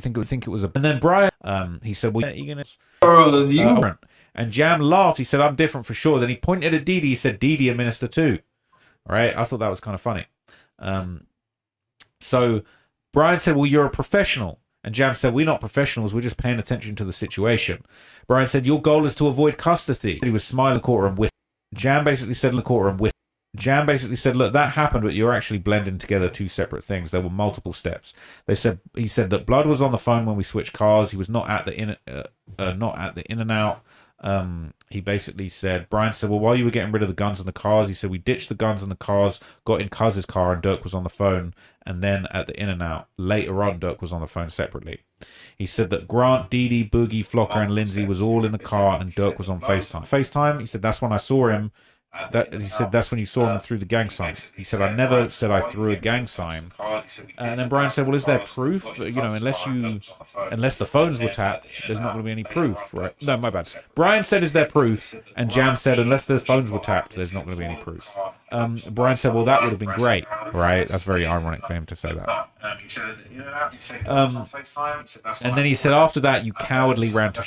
think it was a. And then Brian, he said, "Well, you gonna?" And Jam laughed. He said, "I'm different for sure." Then he pointed at Didi. He said, "Didi a minister too." All right, I thought that was kind of funny. So Brian said, "Well, you're a professional." And Jam said, "We're not professionals. We're just paying attention to the situation." Brian said, "Your goal is to avoid custody." He was smiling in the courtroom with. Jam basically said in the courtroom with. Jam basically said, "Look, that happened, but you're actually blending together two separate things. There were multiple steps." He said that Blood was on the phone when we switched cars. He was not at the in and out. He basically said, Brian said, "Well, while you were getting rid of the guns and the cars," he said, "we ditched the guns and the cars, got in Cuz's car, and Dirk was on the phone. And then at the in and out, later on, Dirk was on the phone separately." He said that Grant, Didi, Boogie, Flocker, and Lindsay was all in the car, and Dirk was on FaceTime. FaceTime, he said, "That's when I saw him." He said that's when you saw him through the gang sign. He said, "I never said I threw a gang sign." And then Brian said, "Well, is there proof? Unless the phones were tapped, there's not going to be any proof, right?" No, my bad. Brian said, "Is there proof?" And Jam said, "Unless the phones were tapped, there's not going to be any proof." Brian said, "Well, that would have been great, right?" That's very ironic for him to say that. And then he said, "After that, you cowardly ran to